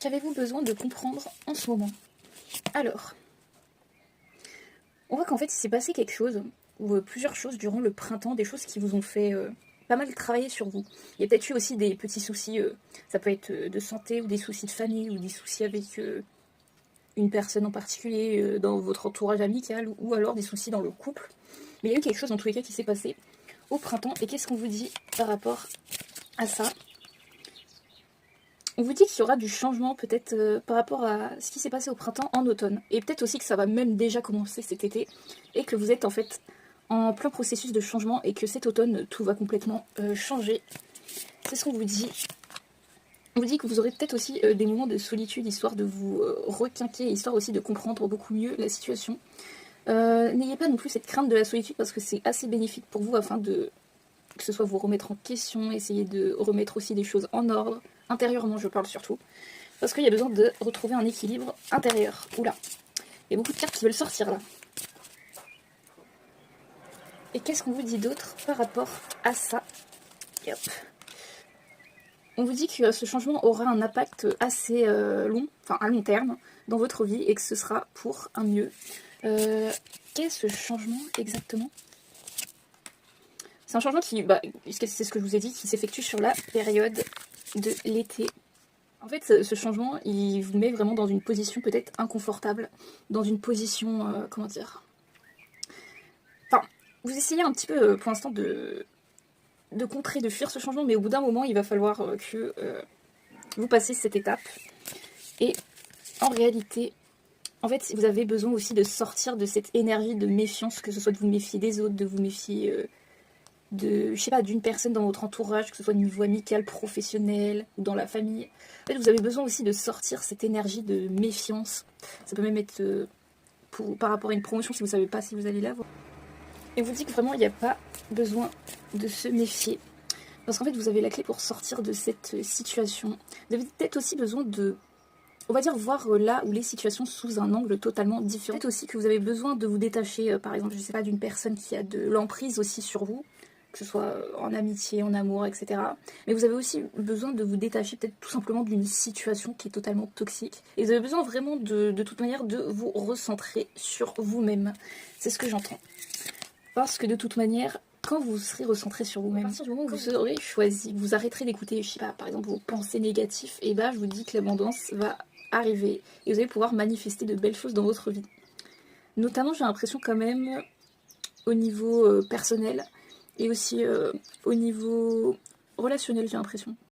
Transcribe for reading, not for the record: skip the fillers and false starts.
Qu'avez-vous besoin de comprendre en ce moment? Alors, on voit qu'en fait il s'est passé quelque chose, ou plusieurs choses durant le printemps, des choses qui vous ont fait pas mal travailler sur vous. Il y a peut-être eu aussi des petits soucis, ça peut être de santé, ou des soucis de famille, ou des soucis avec une personne en particulier dans votre entourage amical, ou alors des soucis dans le couple. Mais il y a eu quelque chose dans tous les cas qui s'est passé au printemps, et qu'est-ce qu'on vous dit par rapport à ça? On vous dit qu'il y aura du changement peut-être par rapport à ce qui s'est passé au printemps en automne. Et peut-être aussi que ça va même déjà commencer cet été. Et que vous êtes en fait en plein processus de changement et que cet automne tout va complètement changer. C'est ce qu'on vous dit. On vous dit que vous aurez peut-être aussi des moments de solitude histoire de vous requinquer, histoire aussi de comprendre beaucoup mieux la situation. N'ayez pas non plus cette crainte de la solitude parce que c'est assez bénéfique pour vous afin de que ce soit vous remettre en question, essayer de remettre aussi des choses en ordre, intérieurement je parle surtout, parce qu'il y a besoin de retrouver un équilibre intérieur. Oula, il y a beaucoup de cartes qui veulent sortir là. Et qu'est-ce qu'on vous dit d'autre par rapport à ça? Et hop. On vous dit que ce changement aura un impact assez long, enfin à long terme, dans votre vie et que ce sera pour un mieux. Qu'est-ce ce changement exactement? C'est un changement qui, c'est ce que je vous ai dit, qui s'effectue sur la période de l'été. En fait, ce changement, il vous met vraiment dans une position peut-être inconfortable, dans une position, comment dire... Enfin, vous essayez un petit peu pour l'instant de contrer, de fuir ce changement, mais au bout d'un moment, il va falloir que vous passiez cette étape. Et en réalité, en fait, vous avez besoin aussi de sortir de cette énergie de méfiance, que ce soit de vous méfier des autres, de vous méfier... je sais pas, d'une personne dans votre entourage, que ce soit au niveau amical, professionnel ou dans la famille. En fait, vous avez besoin aussi de sortir cette énergie de méfiance. Ça peut même être par rapport à une promotion si vous savez pas si vous allez l'avoir. Et vous dit que vraiment il n'y a pas besoin de se méfier. Parce qu'en fait, vous avez la clé pour sortir de cette situation. Vous avez peut-être aussi besoin de, on va dire, voir là où les situations sous un angle totalement différent. Peut-être aussi que vous avez besoin de vous détacher, par exemple, je sais pas, d'une personne qui a de l'emprise aussi sur vous, que ce soit en amitié, en amour, etc. Mais vous avez aussi besoin de vous détacher peut-être tout simplement d'une situation qui est totalement toxique. Et vous avez besoin vraiment de toute manière de vous recentrer sur vous-même. C'est ce que j'entends. Parce que de toute manière, quand vous serez recentré sur vous-même, à partir du moment où vous aurez choisi, vous arrêterez d'écouter, je sais pas, par exemple vos pensées négatives, et bah je vous dis que l'abondance va arriver et vous allez pouvoir manifester de belles choses dans votre vie. Notamment, j'ai l'impression quand même au niveau personnel et aussi au niveau relationnel, j'ai l'impression.